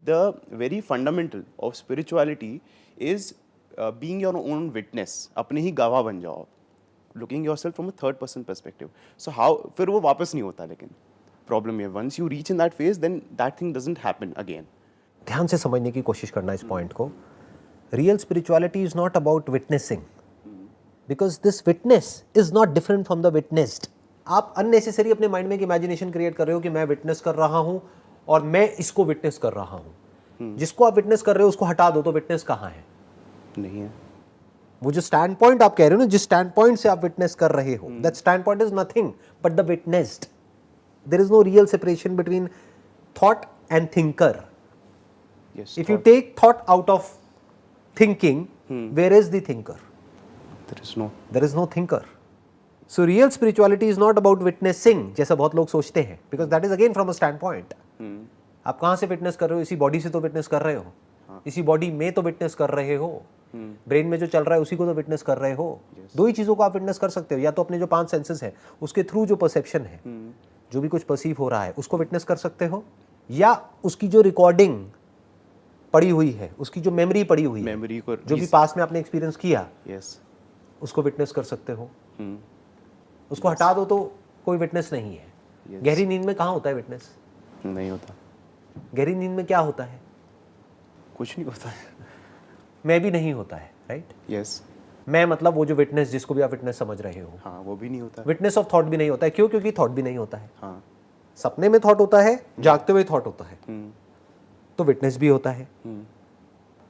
the very fundamental of spirituality is being your own witness. अपने ही गवाह बन जाओ, looking yourself from a third person perspective. So how फिर वो वापस नहीं होता, लेकिन problem है once you reach in that phase, then that thing doesn't happen again. ध्यान से समझने की कोशिश करना इस पॉइंट को. Real spirituality is not about witnessing, because this witness is not different from the witnessed. आप अननेसेसरी अपने माइंड में एक इमेजिनेशन क्रिएट कर रहे हो कि मैं विटनेस कर रहा हूं और मैं इसको विटनेस कर रहा हूं. जिसको आप विटनेस कर रहे हो उसको हटा दो तो विटनेस कहां है? नहीं है. वो जो स्टैंड पॉइंट आप कह रहे हो ना, जिस स्टैंड पॉइंट से आप विटनेस कर रहे हो, that standpoint is nothing but the witnessed. There is no real separation between thought and thinker. Yes, If you take thought out of thinking, where is the thinker? There is no thinker. So real spirituality is not about witnessing, जैसा बहुत लोग सोचते हैं, because that is again from a standpoint. आप कहाँ से witness कर रहे हो? इसी बॉडी से तो विटनेस कर रहे हो. इसी बॉडी में तो विटनेस कर रहे हो. ब्रेन में जो चल रहा है उसी को तो विटनेस कर रहे हो. दो ही चीज़ों को आप विटनेस कर सकते हो, या तो अपने जो 5 सेंसेस है उसके थ्रू जो परसेप्शन है, जो भी कुछ परसीव हो रहा है उसको विटनेस कर सकते हो, या उसकी जो रिकॉर्डिंग पड़ी हुई है, उसकी जो मेमोरी पड़ी हुई है, जो भी पास में आपने एक्सपीरियंस किया, उसको विटनेस कर सकते हो. उसको हटा दो तो कोई विटनेस नहीं है. गहरी नींद में कहाँ होता है विटनेस? नहीं होता. गहरी नींद में क्या होता है? कुछ नहीं होता है. मैं भी नहीं होता है, राइट? यस. मैं मतलब वो जो विटनेस, जिसको भी आप विटनेस समझ रहे हो, हाँ, वो भी नहीं होता. विटनेस ऑफ थॉट भी नहीं होता है. क्यों? क्योंकि थॉट भी नहीं होता है. हाँ. सपने में थॉट होता है, जागते हुए थॉट होता है, तो विटनेस भी होता है.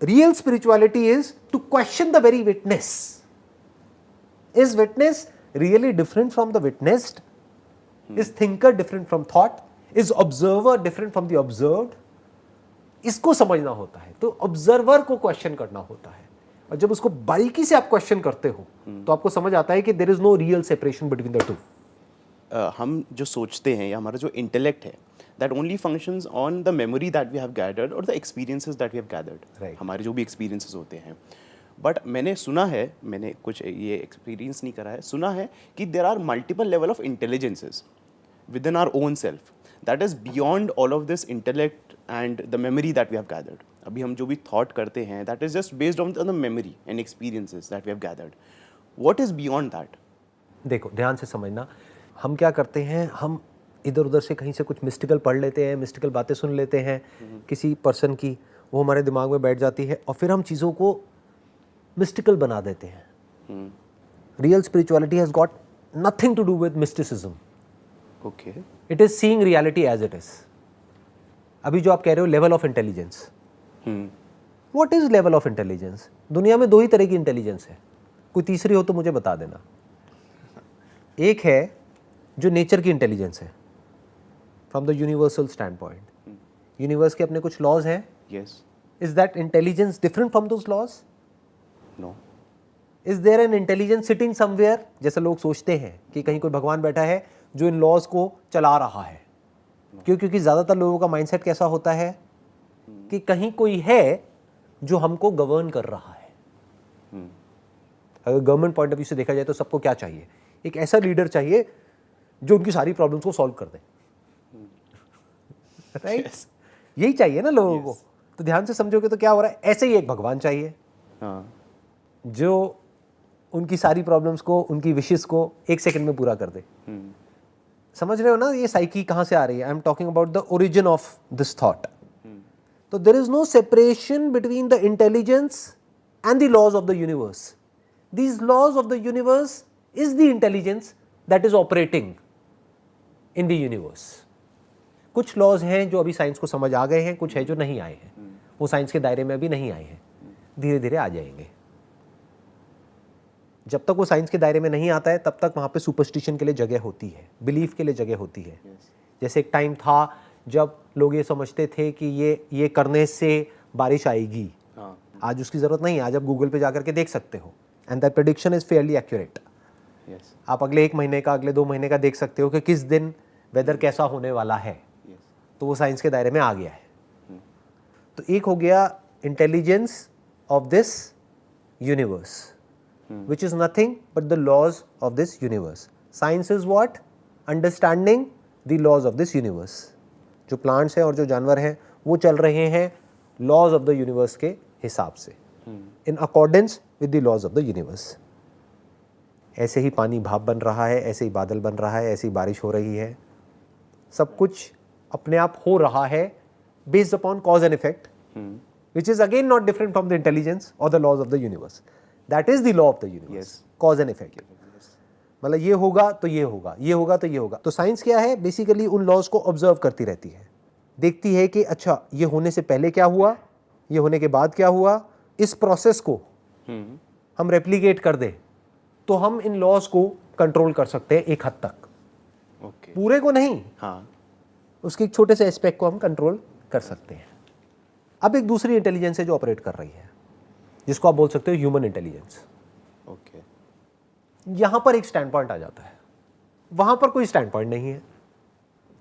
Real spirituality is to question the very witness. Is witness really different from the witnessed? Is thinker different from thought? Is observer different from the observed? इसको समझना होता है. तो ऑब्जर्वर को क्वेश्चन करना होता है, और जब उसको बारीकी से आप क्वेश्चन करते हो तो आपको समझ आता है कि there is no real separation between the two. हम जो सोचते हैं, या हमारा जो इंटेलेक्ट है, that only functions on the memory that we have gathered or the experiences that we have gathered. Right. हमारे जो भी experiences होते हैं. But मैंने सुना है, मैंने कुछ ये experience नहीं करा है, सुना है कि there are multiple level of intelligences within our own self that is beyond all of this intellect and the memory that we have gathered. अभी हम जो भी thought करते हैं, that is just based on the memory and experiences that we have gathered. What is beyond that? देखो, ध्यान से समझना. हम क्या करते हैं, हम इधर उधर से कहीं से कुछ मिस्टिकल पढ़ लेते हैं, मिस्टिकल बातें सुन लेते हैं किसी पर्सन की, वो हमारे दिमाग में बैठ जाती है और फिर हम चीज़ों को मिस्टिकल बना देते हैं. Real spirituality has got nothing to do with mysticism. Okay. It is seeing reality as it is. अभी जो आप कह रहे हो level of intelligence, what is level of intelligence? दुनिया में 2 ही तरह की इंटेलिजेंस है. कोई तीसरी हो तो मुझे बता देना. एक है जो नेचर की इंटेलिजेंस है, from the universal standpoint. Universe के अपने कुछ लॉज हैं. Yes. Is that intelligence different from those laws? No. Is there an intelligence sitting somewhere? जैसे लोग सोचते हैं कि कहीं कोई भगवान बैठा है जो इन लॉज को चला रहा है. क्यों? क्योंकि ज़्यादातर लोगों का माइंडसेट कैसा होता है कि कहीं कोई है जो हमको गवर्न कर रहा है. अगर गवर्नमेंट पॉइंट ऑफ व्यू से देखा जाए तो सबको क्या चाहिए? एक ऐसा लीडर चाहिए जो उनकी सारी प्रॉब्लम्स को सॉल्व कर दे. राइट? यही चाहिए ना लोगों को. तो ध्यान से समझोगे तो क्या हो रहा है, ऐसे ही एक भगवान चाहिए जो उनकी सारी प्रॉब्लम्स को, उनकी विशेस को 1 सेकंड में पूरा कर दे. समझ रहे हो ना ये साइकी कहाँ से आ रही है? I am talking about the origin of this thought. तो there is no separation between the intelligence and the laws of the universe. These laws of the universe is the intelligence that is operating in the universe. कुछ laws हैं जो अभी science को समझ आ गए हैं, कुछ है जो नहीं आए हैं. वो साइंस के दायरे में अभी नहीं आए हैं, धीरे धीरे आ जाएंगे. जब तक वो साइंस के दायरे में नहीं आता है तब तक वहाँ पे सुपरस्टिशन के लिए जगह होती है, बिलीफ के लिए जगह होती है. जैसे एक टाइम था जब लोग ये समझते थे कि ये करने से बारिश आएगी. आज उसकी ज़रूरत नहीं है. आज आप गूगल पे जाकर के देख सकते हो and that prediction is Fairlie accurate. आप अगले 1 महीने का, अगले 2 महीने का देख सकते हो कि किस दिन वेदर कैसा होने वाला है. तो वो साइंस के दायरे में आ गया है. तो एक हो गया intelligence of this universe, which is nothing but the laws of this universe. Science is what? Understanding the laws of this universe. जो प्लांट्स हैं और जो जानवर हैं वो चल रहे हैं लॉज ऑफ द यूनिवर्स के हिसाब से, in accordance with the laws of the universe. ऐसे ही पानी भाप बन रहा है, ऐसे ही बादल बन रहा है, ऐसे ही बारिश हो रही है, सब कुछ अपने आप हो रहा है based upon cos and effect, which is again not different from the intelligence or the laws of the universe. That is the law of the universe. Yes. Cause and effect. मतलब ये होगा तो ये होगा, ये होगा तो ये होगा। तो साइंस क्या है? बेसिकली उन लॉज को ऑब्जर्व करती रहती है, देखती है कि अच्छा ये होने से पहले क्या हुआ, ये होने के बाद क्या हुआ, इस प्रोसेस को हम रेप्लिकेट कर दें तो हम इन लॉज को कंट्रोल कर सकते हैं एक हद तक। ओके। पूरे को नहीं, हाँ, उसके एक छोटे से एस्पेक्ट को हम कंट्रोल कर सकते हैं। अब एक दूसरी इंटेलिजेंस है जो ऑपरेट कर रही है, जिसको आप बोल सकते हो ह्यूमन इंटेलिजेंस। ओके। यहां पर एक स्टैंड पॉइंट आ जाता है, वहां पर कोई स्टैंड पॉइंट नहीं है।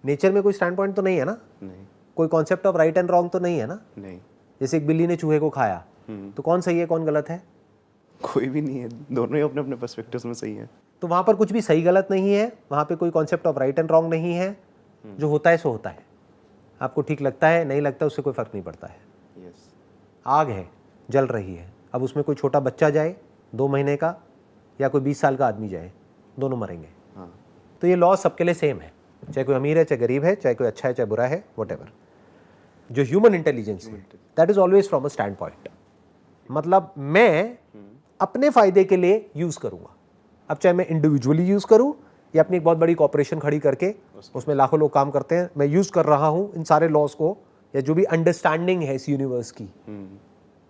नेचर में कोई स्टैंड पॉइंट तो नहीं है ना, नहीं, कोई concept of right and wrong तो नहीं है ना। नहीं, जैसे एक बिल्ली ने चूहे को खाया, तो कौन सही है कौन गलत है? कोई भी नहीं है, दोनों ही अपने अपने पर्सपेक्टिव्स में सही है। तो वहां पर कुछ भी सही गलत नहीं है, वहां पे कोई concept of right and wrong नहीं है। जो होता है सो होता है, आपको ठीक लगता है नहीं लगता उससे कोई फर्क नहीं पड़ता है। यस। आग है, जल रही है, अब उसमें कोई छोटा बच्चा जाए 2 महीने का या कोई 20 साल का आदमी जाए, दोनों मरेंगे। हाँ। तो ये लॉ सबके लिए सेम है, चाहे कोई अमीर है चाहे गरीब है, चाहे कोई अच्छा है चाहे बुरा है, व्हाटएवर। जो ह्यूमन इंटेलिजेंस है that is always from a stand point, मतलब मैं अपने फायदे के लिए यूज करूंगा। अब चाहे मैं इंडिविजुअली यूज करूं या अपनी एक बहुत बड़ी कॉर्पोरेशन खड़ी करके उसमें लाखों लोग काम करते हैं, मैं यूज कर रहा हूं इन सारे लॉज को, या जो भी अंडरस्टैंडिंग है इस यूनिवर्स की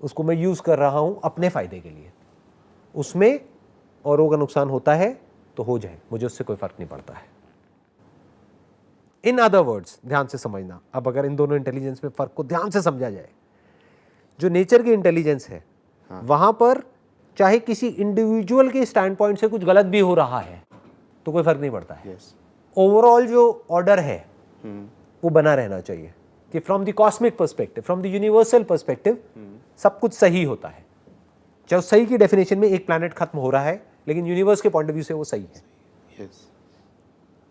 उसको मैं यूज कर रहा हूं अपने फायदे के लिए। उसमें औरों का नुकसान होता है तो हो जाए, मुझे उससे कोई फर्क नहीं पड़ता है। इन अदर वर्ड्स, ध्यान से समझना, अब अगर इन दोनों इंटेलिजेंस में फर्क को ध्यान से समझा जाए, जो नेचर की इंटेलिजेंस है वहां पर चाहे किसी इंडिविजुअल के स्टैंड पॉइंट से कुछ गलत भी हो रहा है तो कोई फर्क नहीं पड़ता है। यस। ओवरऑल जो ऑर्डर है वो बना रहना चाहिए कि from the cosmic perspective, from the universal perspective सब कुछ सही होता है। चाहे सही की डेफिनेशन में एक प्लैनेट खत्म हो रहा है लेकिन यूनिवर्स के पॉइंट ऑफ व्यू से वो सही है। यस।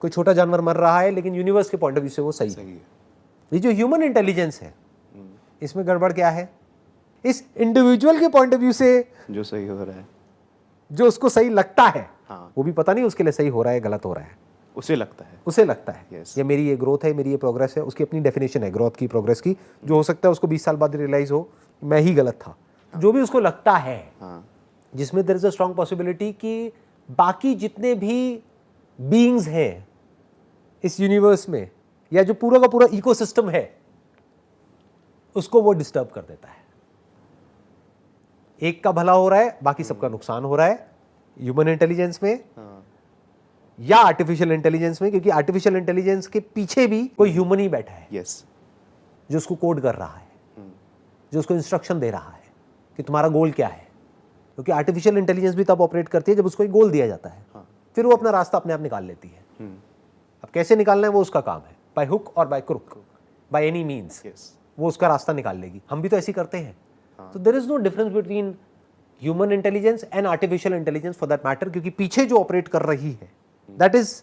कोई छोटा जानवर मर रहा है लेकिन यूनिवर्स के पॉइंट ऑफ व्यू से वो सही है। ये जो ह्यूमन इंटेलिजेंस है इसमें गड़बड़ क्या है? इस इंडिविजुअल के पॉइंट ऑफ व्यू से जो सही हो रहा है, जो उसको सही लगता है, हाँ, वो भी पता नहीं उसके लिए सही हो रहा है गलत हो रहा है, उसे लगता है। उसे लगता है Yes. ये मेरी ये ग्रोथ है, मेरी ये प्रोग्रेस है। उसकी अपनी डेफिनेशन है ग्रोथ की, प्रोग्रेस की, जो हो सकता है उसको 20 साल बाद रियलाइज हो मैं ही गलत था। जो भी उसको लगता है, हाँ। जिसमें there is a strong possibility कि बाकी जितने भी बीइंग्स हैं इस यूनिवर्स में या जो पूरा का पूरा इकोसिस्टम है उसको वो डिस्टर्ब कर देता है। एक का भला हो रहा है, बाकी सबका नुकसान हो रहा है ह्यूमन इंटेलिजेंस में या आर्टिफिशियल इंटेलिजेंस में, क्योंकि आर्टिफिशियल इंटेलिजेंस के पीछे भी कोई ह्यूमन ही बैठा है यस। जो उसको कोड कर रहा है, जो उसको इंस्ट्रक्शन दे रहा है कि तुम्हारा गोल क्या है। क्योंकि आर्टिफिशियल इंटेलिजेंस भी तब ऑपरेट करती है जब उसको एक गोल दिया जाता है, फिर वो अपना रास्ता अपने आप निकाल लेती है। अब कैसे निकालना है वो उसका काम है, बाय हुक और by crook, by any means वो उसका रास्ता निकाल लेगी। हम भी तो ऐसे ही करते हैं। तो there is no difference between human intelligence and artificial intelligence for that matter, क्योंकि पीछे जो ऑपरेट कर रही है that is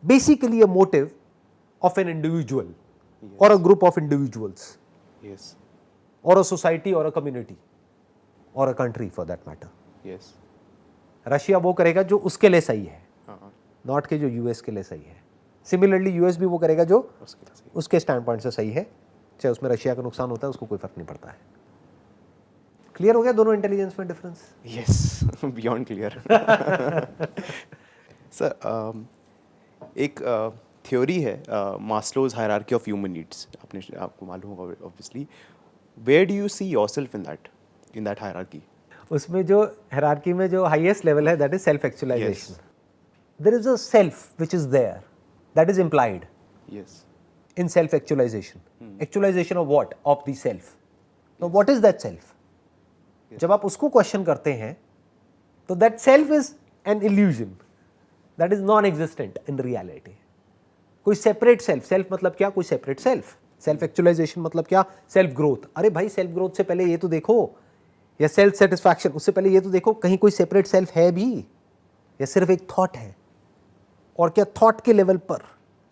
basically a motive of an individual और a group of individuals, yes, और अ सोसाइटी और अ कम्युनिटी और a country for that matter. Yes. Russia वो करेगा जो उसके लिए सही है, नॉट के जो यूएस के लिए सही है। सिमिलरली यूएस भी वो करेगा जो उसके स्टैंड पॉइंट से सही है, चाहे उसमें रशिया का नुकसान होता है उसको कोई फर्क नहीं पड़ता है। क्लियर हो गया दोनों इंटेलिजेंस में difference? Yes, beyond clear. Sir, एक थ्योरी है Maslow's hierarchy of human needs, आपको मालूम होगा obviously. Where do you see yourself in that hierarchy? उसमें जो हायरार्की में जो हाईएस्ट लेवल है that is self actualisation. There is a self which is there, that is implied yes, in self actualization. Actualization of what? Of the self. Now what is that self? जब आप उसको question करते हैं तो that self is an illusion that is non-existent in reality. कोई separate self, self मतलब क्या? कोई सेपरेट सेल्फ। सेल्फ एक्चुअलाइजेशन मतलब क्या? Self growth. अरे भाई सेल्फ ग्रोथ से पहले ये तो देखो, या सेल्फ सेटिस्फैक्शन उससे पहले ये तो देखो कहीं कोई सेपरेट सेल्फ है भी या सिर्फ एक थॉट है। और क्या थॉट के लेवल पर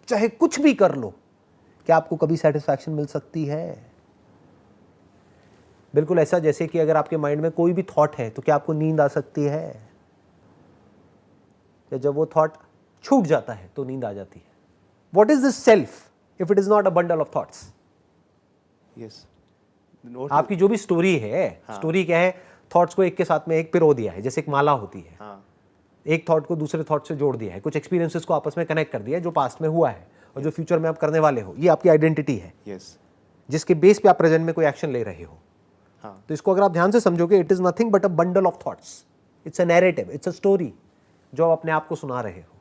चाहे कुछ भी कर लो, क्या आपको कभी सेटिस्फैक्शन मिल सकती है? बिल्कुल ऐसा जैसे कि अगर आपके माइंड में कोई भी थॉट है तो क्या आपको नींद आ सकती है? या जब वो थॉट छूट जाता है तो नींद आ जाती है? What is this self if it is not a bundle of thoughts? Yes, आपकी जो भी स्टोरी है, स्टोरी क्या है? थॉट्स को एक के साथ में एक पिरो दिया है, जैसे एक माला होती है। हाँ, एक थॉट को दूसरे थॉट से जोड़ दिया है, कुछ एक्सपीरियंसेस को आपस में कनेक्ट कर दिया है जो पास्ट में हुआ है और जो फ्यूचर में आप करने वाले हो। ये आपकी आइडेंटिटी है, यस, जिसके बेस पे आप प्रेजेंट में कोई एक्शन ले रहे हो। हाँ, तो इसको अगर आप ध्यान से समझोगे, it is nothing but a bundle of thoughts. It's a narrative, it's a story जो आप अपने आप को सुना रहे हो।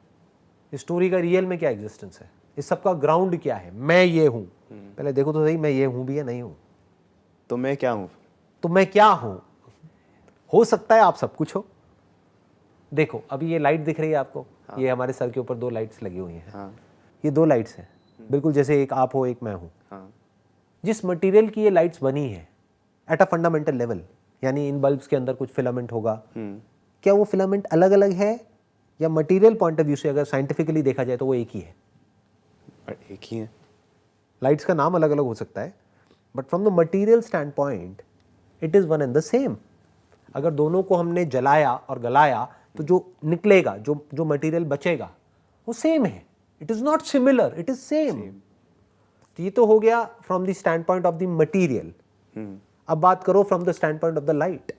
इस स्टोरी का रियल में क्या एग्जिस्टेंस है? इस सबका ग्राउंड क्या है? मैं ये हूं। पहले देखो तो सही, मैं ये हूं भी या नहीं हूं? तो मैं क्या हूँ? तो मैं क्या हूं? हो सकता है आप सब कुछ हो। देखो अभी ये लाइट दिख रही है आपको, ये हमारे सर के ऊपर 2 लाइट्स लगी हुई हैं। हाँ, ये 2 लाइट्स हैं, बिल्कुल जैसे एक आप हो एक मैं हूं। हाँ, जिस मटेरियल की ये लाइट्स बनी है एट अ फंडामेंटल लेवल, यानी इन बल्ब्स के अंदर कुछ फिलामेंट होगा, क्या वो फिलामेंट अलग अलग है या मटेरियल पॉइंट ऑफ व्यू से अगर साइंटिफिकली देखा जाए तो वो एक ही है? एक ही है। लाइट्स का नाम अलग अलग हो सकता है, but from the material stand point it is one and the same. अगर दोनों को हमने जलाया और गलाया तो जो निकलेगा, जो मटेरियल बचेगा, वो सेम है। It is not similar, it is same. ये तो हो गया from the stand point of the material. अब बात करो from the stand point of the light.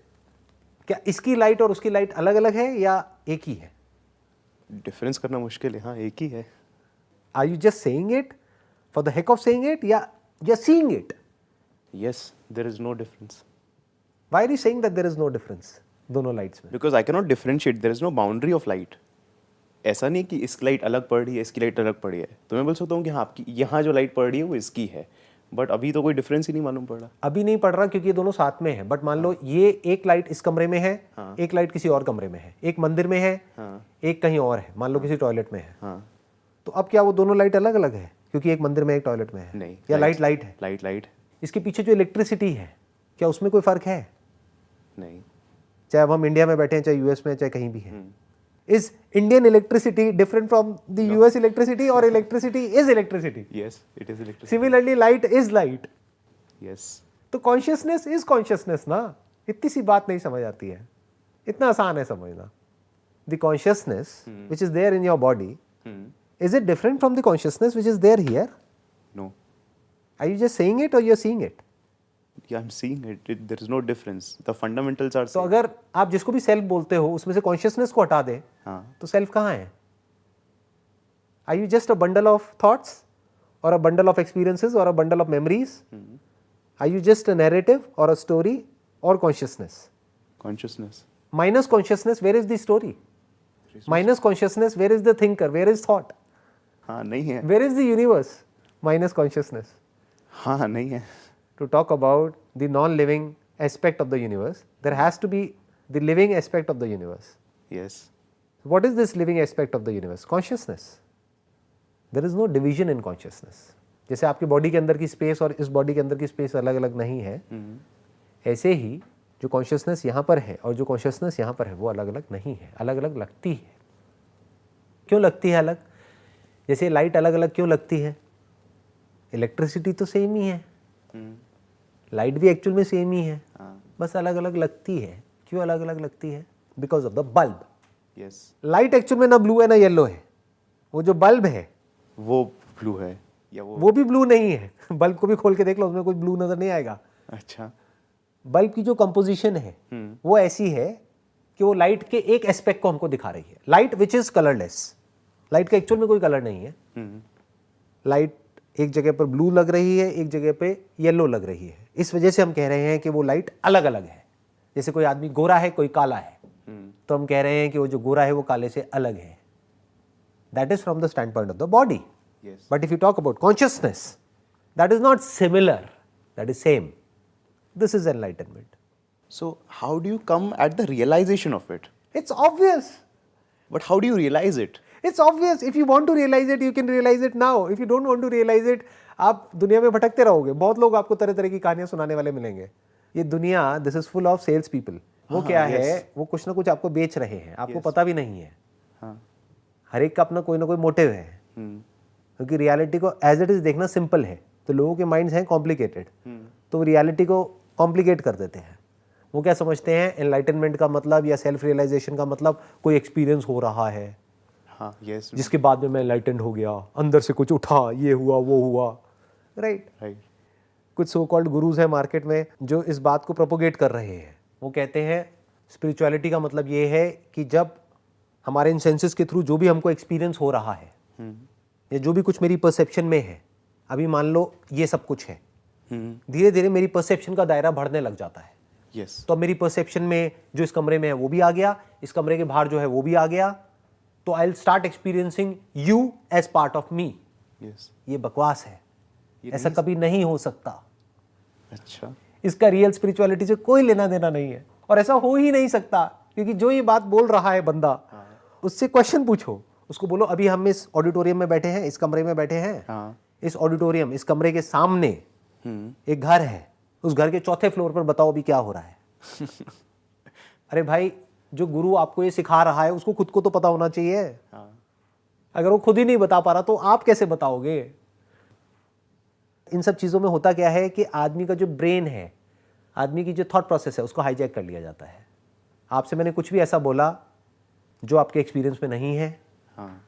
क्या इसकी लाइट और उसकी लाइट अलग अलग है या एक ही है? डिफरेंस करना मुश्किल है। हाँ, एक ही है। Are you just saying it for the heck of saying it या you are seeing it? Yes, there is no difference. Why are you saying that there is no difference दोनों लाइट्स में? Because I can not differentiate, there is no boundary of light. ऐसा नहीं कि इसकी light अलग पड़ रही है, इसकी लाइट अलग पड़ी है। तो मैं बोल सकता हूँ कि हाँ, आपकी यहाँ जो लाइट पड़ रही है वो इसकी है, बट अभी तो कोई डिफरेंस ही नहीं मालूम पड़ रहा। अभी नहीं पड़ रहा क्योंकि ये दोनों साथ में है। बट मान लो ये एक लाइट इस कमरे में है, एक लाइट किसी और कमरे में है, एक मंदिर में है, एक कहीं और है, मान लो किसी टॉयलेट में है। हाँ, तो अब क्या वो दोनों लाइट अलग अलग है क्योंकि एक मंदिर में एक टॉयलेट में है? नहीं, या लाइट लाइट है? Light light. इसके पीछे जो इलेक्ट्रिसिटी है, क्या उसमें कोई फर्क है? नहीं। चाहे अब हम इंडिया में बैठे हैं, चाहे यूएस में, चाहे कहीं भी है। Is Indian electricity different from the US electricity और electricity is electricity? Yes, it is electricity. Similarly light is light. Yes. तो कॉन्शियसनेस इज कॉन्शियसनेस ना। इतनी सी बात नहीं समझ आती है, इतना आसान है समझना। The consciousness which is there in your body, is it different from the consciousness which is there here? No. Are you just saying it or you're seeing it? Yeah, I'm seeing it. There is no difference. The fundamentals are तो same. अगर आप जिसको भी self बोलते हो उसमें से consciousness को हटा दें, हाँ, तो सेल्फ कहाँ है? Are you just a bundle of thoughts or a bundle of experiences or a bundle of memories? Are you just a narrative or a story or consciousness? consciousness. Minus consciousness, where is the story? Minus consciousness, where is the thinker? Where is thought? हाँ, नहीं है। Where is the universe? Minus consciousness. हाँ, नहीं है। To talk about the non-living aspect of the universe, there has to be the living aspect of the universe. Yes. What is this living aspect of the universe? Consciousness. There is no division in consciousness. जैसे आपकी body के अंदर की space और इस body के अंदर की स्पेस अलग अलग नहीं है, ऐसे ही जो कॉन्शियसनेस यहाँ पर है और जो कॉन्शियसनेस यहाँ पर है वो अलग अलग नहीं है, अलग अलग लगती है। क्यों लगती है अलग? जैसे लाइट अलग अलग क्यों लगती है? इलेक्ट्रिसिटी तो सेम ही है, लाइट भी एक्चुअल में सेम ही है, बस अलग अलग लगती है। क्यों अलग अलग लगती है? Because of the bulb. Yes. Light actual में ना ब्लू है ना येलो है, वो जो बल्ब है वो ब्लू है या वो भी ब्लू नहीं है। बल्ब को भी खोल के देख लो, उसमें कोई ब्लू नजर नहीं आएगा। अच्छा। बल्ब की जो कंपोजिशन है वो ऐसी है कि वो लाइट के एक एस्पेक्ट को हमको दिखा रही है। Light which is colourless, light का एक्चुअल में कोई कलर नहीं है। लाइट एक जगह पर ब्लू लग रही है, एक जगह पे येलो लग रही है। इस वजह से हम कह रहे हैं कि वो लाइट अलग अलग है। जैसे कोई आदमी गोरा है, कोई काला है, तो हम कह रहे हैं कि वो जो गोरा है वो काले से अलग है। That is from the stand point of the body. Yes. But if you talk about consciousness, that is not similar, that is same. This is enlightenment. So how do you come at the realization of it? It's obvious. But how do you realize it? It's obvious. If you want to realize it, you can realize it now. If you don't want to realize it, आप दुनिया में भटकते रहोगे। बहुत लोग आपको तरह तरह की कहानियां सुनाने वाले मिलेंगे। ये दुनिया, this is full of sales people. वो क्या है? वो कुछ ना कुछ आपको बेच रहे हैं, आपको पता भी नहीं है। हाँ। हर एक का अपना कोई ना कोई मोटिव है, क्योंकि रियलिटी को एज इट इज देखना सिंपल है, तो लोगों के माइंड्स हैं कॉम्प्लिकेटेड। तो रियलिटी को कॉम्प्लिकेट कर देते हैं। वो क्या समझते हैं, एनलाइटनमेंट का मतलब या सेल्फ रियलाइजेशन का मतलब कोई एक्सपीरियंस हो रहा है, हाँ, यस, जिसके बाद में मैं एनलाइटेंड हो गया, अंदर से कुछ उठा, ये हुआ वो हुआ, राइट। राइट, कुछ सो कॉल्ड गुरुज हैं मार्केट में जो इस बात को प्रोपोगेट कर रहे हैं। वो कहते हैं स्पिरिचुअलिटी का मतलब ये है कि जब हमारे इन सेंसेस के थ्रू जो भी हमको एक्सपीरियंस हो रहा है या जो भी कुछ मेरी परसेप्शन में है, अभी मान लो ये सब कुछ है, धीरे धीरे मेरी परसेप्शन का दायरा बढ़ने लग जाता है। यस, तो अब मेरी परसेप्शन में जो इस कमरे में है वो भी आ गया, इस कमरे के बाहर जो है वो भी आ गया, तो I will start experiencing you as part of me. Yes, ये बकवास है, ऐसा कभी नहीं हो सकता। अच्छा, इसका रियल स्पिरिचुअलिटी से कोई लेना देना नहीं है और ऐसा हो ही नहीं सकता, क्योंकि जो ये बात बोल रहा है बंदा, उससे क्वेश्चन पूछो, उसको बोलो अभी हम इस ऑडिटोरियम में बैठे हैं, इस कमरे में बैठे हैं, हाँ, इस ऑडिटोरियम, इस कमरे के सामने एक घर है, उस घर के चौथे फ्लोर पर बताओ अभी क्या हो रहा है। अरे भाई, जो गुरु आपको ये सिखा रहा है उसको खुद को तो पता होना चाहिए। अगर वो खुद ही नहीं बता पा रहा तो आप कैसे बताओगे। इन सब चीज़ों में होता क्या है कि आदमी का जो ब्रेन है, आदमी की जो थॉट प्रोसेस है, उसको हाईजैक कर लिया जाता है। आपसे मैंने कुछ भी ऐसा बोला जो आपके एक्सपीरियंस में नहीं है, हाँ,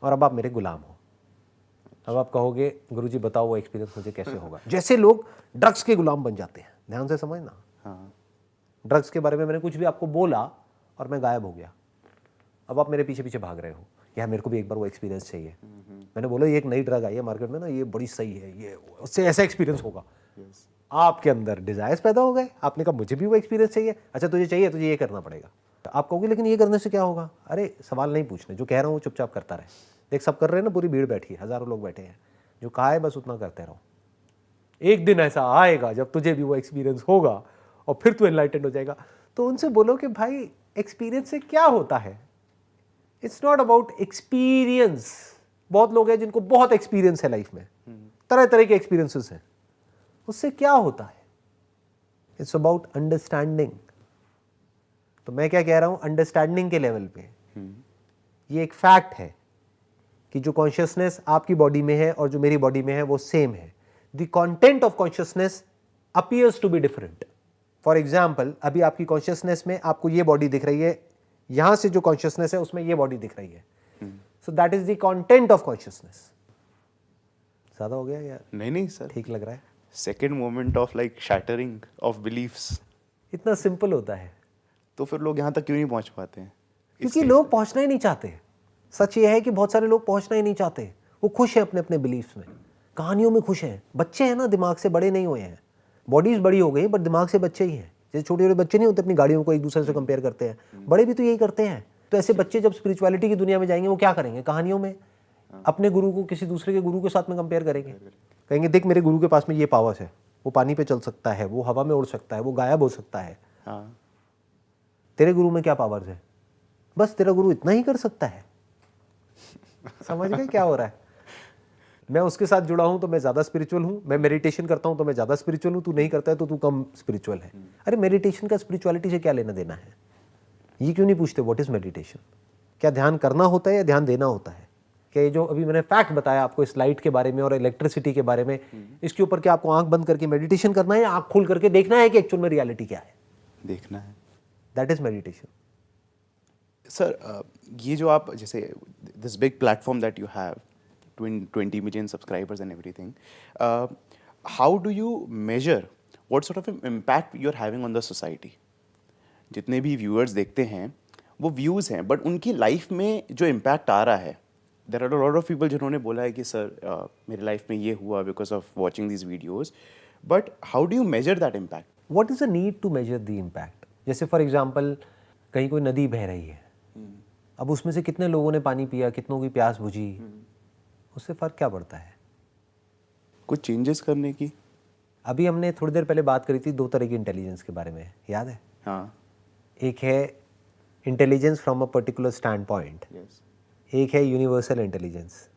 और अब आप मेरे गुलाम हो। अब आप कहोगे गुरुजी बताओ वो एक्सपीरियंस मुझे कैसे होगा। जैसे लोग ड्रग्स के गुलाम बन जाते हैं, ध्यान से समझना। हाँ, ड्रग्स के बारे में मैंने कुछ भी आपको बोला और मैं गायब हो गया, अब आप मेरे पीछे पीछे भाग रहे हो, यार मेरे को भी एक बार वो एक्सपीरियंस चाहिए। मैंने बोला ये एक नई ड्रग आई है मार्केट में ना, ये बड़ी सही है, ये उससे ऐसा एक्सपीरियंस होगा। यस, आपके अंदर डिजायर्स पैदा हो गए, आपने कहा मुझे भी वो एक्सपीरियंस चाहिए, अच्छा तुझे चाहिए, तुझे ये करना पड़ेगा। आप कहोगे लेकिन ये करने से क्या होगा। अरे सवाल नहीं पूछने, जो कह रहा हूँ चुपचाप करता रहे। देख सब कर रहे हैं ना, पूरी भीड़ बैठी है, हजारों लोग बैठे हैं, जो कहा है बस उतना करते रहो। एक दिन ऐसा आएगा जब तुझे भी वो एक्सपीरियंस होगा और फिर तू एनलाइटेंड हो जाएगा। तो उनसे बोलो कि भाई एक्सपीरियंस से क्या होता है, इट्स नॉट अबाउट एक्सपीरियंस। बहुत लोग हैं जिनको बहुत एक्सपीरियंस है लाइफ में, तरह तरह के एक्सपीरियंसेस हैं, उससे क्या होता है, इट्स अबाउट अंडरस्टैंडिंग। तो मैं क्या कह रहा हूं, अंडरस्टैंडिंग के लेवल पे ये एक फैक्ट है कि जो कॉन्शियसनेस आपकी बॉडी में है और जो मेरी बॉडी में है वो सेम है। The content of consciousness appears to be different. For example, अभी आपकी कॉन्शियसनेस में आपको ये बॉडी दिख रही है, यहां से जो कॉन्शियसनेस है उसमें ये बॉडी दिख रही है, so that is the content of consciousness. ज्यादा हो गया यार? नहीं सर, ठीक लग रहा है? Second moment of like shattering of beliefs. इतना सिंपल होता है। तो फिर लोग यहाँ तक क्यों नहीं पहुँच पाते हैं? क्योंकि लोग पहुंचना ही नहीं चाहते। सच ये है कि बहुत सारे लोग पहुंचना ही नहीं चाहते, वो खुश हैं अपने अपने बिलीफ्स में, कहानियों में खुश हैं। बच्चे हैं ना, दिमाग से बड़े नहीं हुए हैं, बॉडीज बड़ी हो गई बट दिमाग से बच्चे ही हैं। जैसे छोटे छोटे बच्चे नहीं होते अपनी गाड़ियों को एक दूसरे से कंपेयर करते हैं, बड़े भी तो यही करते हैं। तो ऐसे बच्चे जब स्पिरिचुअलिटी की दुनिया में जाएंगे वो क्या करेंगे, कहानियों में अपने गुरु को किसी दूसरे के गुरु के साथ में कंपेयर करेंगे, कहेंगे देख मेरे गुरु के पास में ये पावर्स है, वो पानी पे चल सकता है, वो हवा में उड़ सकता है, वो गायब हो सकता है। हाँ, तेरे गुरु में क्या पावर्स है? बस तेरा गुरु इतना ही कर सकता है। समझ गए क्या हो रहा है? मैं उसके साथ जुड़ा हूं तो मैं ज्यादा स्पिरिचुअल हूं, मैं मेडिटेशन करता हूं तो मैं ज्यादा स्पिरिचुअल हूं, तू नहीं करता है तो तू कम स्पिरिचुअल है। अरे मेडिटेशन का स्पिरिचुअलिटी से क्या लेना देना है? ये क्यों नहीं पूछते व्हाट इज मेडिटेशन? क्या ध्यान करना होता है या ध्यान देना होता है? क्या ये जो अभी मैंने फैक्ट बताया आपको इस लाइट के बारे में और इलेक्ट्रिसिटी के बारे में, इसके ऊपर क्या आपको आंख बंद करके मेडिटेशन करना है या आंख खोल करके देखना है कि एक्चुअल में रियलिटी क्या है? देखना है। That is meditation. सर, ये जो आप जैसे this big platform that you have 20 million subscribers and everything, how do you measure what sort of impact you're having on the society? जितने भी व्यूअर्स देखते हैं वो व्यूज़ हैं, बट उनकी लाइफ में जो इम्पैक्ट आ रहा है, there are a lot of people जिन्होंने बोला है कि सर मेरे लाइफ में ये हुआ because of watching this videos, but how do you measure that impact? What is the need to measure the impact? जैसे फॉर एग्जाम्पल कहीं कोई नदी बह रही है, अब उसमें से कितने लोगों ने पानी पिया, कितनों की प्यास बुझी, उससे फर्क क्या पड़ता है? कुछ चेंजेस करने की? अभी हमने थोड़ी देर पहले बात करी थी दो तरह की इंटेलिजेंस के बारे में, याद है? हाँ, एक है intelligence from a particular stand point, yes, एक है यूनिवर्सल इंटेलिजेंस।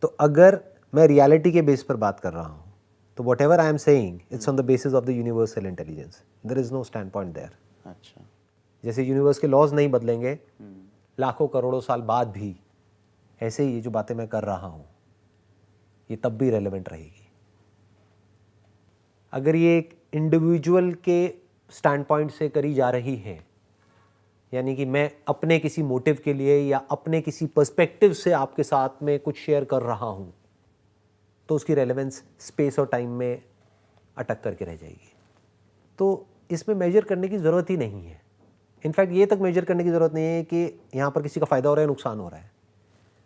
तो अगर मैं रियलिटी के बेस पर बात कर रहा हूँ तो whatever I am saying it's on the basis of the universal intelligence, there is no standpoint there. अच्छा, जैसे यूनिवर्स के लॉज नहीं बदलेंगे लाखों करोड़ों साल बाद भी, ऐसे ही ये जो बातें मैं कर रहा हूँ ये तब भी रेलेवेंट रहेगी। अगर ये एक इंडिविजुअल के स्टैंड पॉइंट से करी जा रही है, यानी कि मैं अपने किसी मोटिव के लिए या अपने किसी पर्सपेक्टिव से आपके साथ में कुछ शेयर कर रहा हूँ, तो उसकी रेलेवेंस स्पेस और टाइम में अटक करके रह जाएगी। तो इसमें मेजर करने की ज़रूरत ही नहीं है। इनफैक्ट ये तक मेजर करने की ज़रूरत नहीं है कि यहाँ पर किसी का फ़ायदा हो रहा है, नुकसान हो रहा है,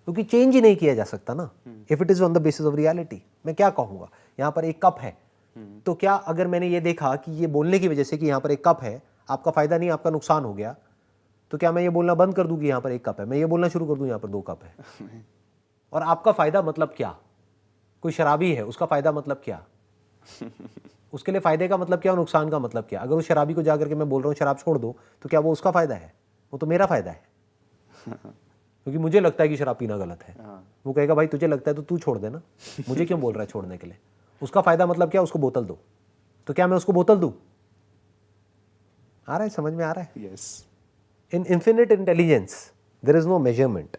क्योंकि चेंज ही नहीं किया जा सकता ना। If it is on the basis of reality, मैं क्या कहूँगा, यहाँ पर एक कप है, तो क्या अगर मैंने ये देखा कि ये बोलने की वजह से कि यहाँ पर एक कप है, आपका फ़ायदा नहीं, आपका नुकसान हो गया, तो क्या मैं ये बोलना बंद कर दूँ कि यहाँ पर एक कप है? मैं ये बोलना शुरू कर दूँ यहाँ पर 2 कप है? और आपका फ़ायदा मतलब क्या? कोई शराबी है, उसका फ़ायदा मतलब क्या? उसके लिए फ़ायदे का मतलब क्या और नुकसान का मतलब क्या? अगर उस शराबी को जाकर के मैं बोल रहा हूँ शराब छोड़ दो, तो क्या वो उसका फ़ायदा है? वो तो मेरा फ़ायदा है, क्योंकि मुझे लगता है कि शराब पीना गलत है। वो कहेगा भाई तुझे लगता है तो तू छोड़ देना, मुझे क्यों बोल रहा है छोड़ने के लिए? उसका फ़ायदा मतलब क्या? उसको बोतल दो, तो क्या मैं उसको बोतल दूँ? आ रहा है, समझ में आ रहा है? Yes. In infinite intelligence, there is no measurement.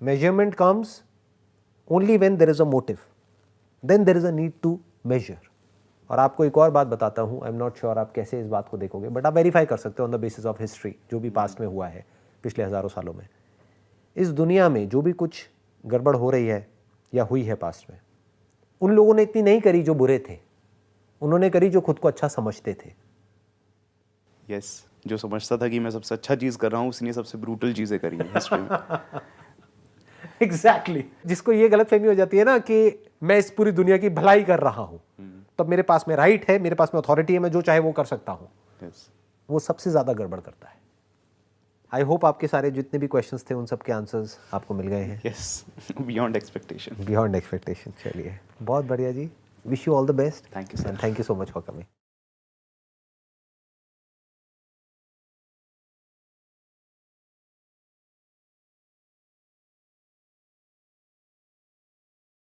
Measurement comes only when there is a motive. Then there is a need to measure. और आपको एक और बात बताता हूँ, आई एम नॉट श्योर आप कैसे इस बात को देखोगे, बट आप वेरीफाई कर सकते हो on the basis of history, जो भी पास्ट में हुआ है पिछले हज़ारों सालों में। इस दुनिया में जो भी कुछ गड़बड़ हो रही है या हुई है पास्ट में, उन लोगों ने इतनी नहीं करी जो बुरे थे, उन्होंने करी जो खुद को अच्छा समझते थे। Yes. जो समझता था कि मैं सबसे अच्छा चीज़ कर रहा हूँ, उसने सबसे ब्रूटल चीज़ें करी हैं हिस्ट्री में। एग्जैक्टली जिसको ये गलतफहमी हो जाती है ना कि मैं इस पूरी दुनिया की भलाई कर रहा हूँ, तब मेरे पास में राइट है, मेरे पास में अथॉरिटी है, मैं जो चाहे वो कर सकता हूँ, Yes. वो सबसे ज़्यादा गड़बड़ करता है। आई होप आपके सारे जितने भी क्वेश्चंस थे उन सब के आंसर्स आपको मिल गए हैं। Yes. Beyond expectation. Beyond expectation. चलिए, बहुत बढ़िया जी, wish you all the best. Thank you, sir. Thank you so much for coming.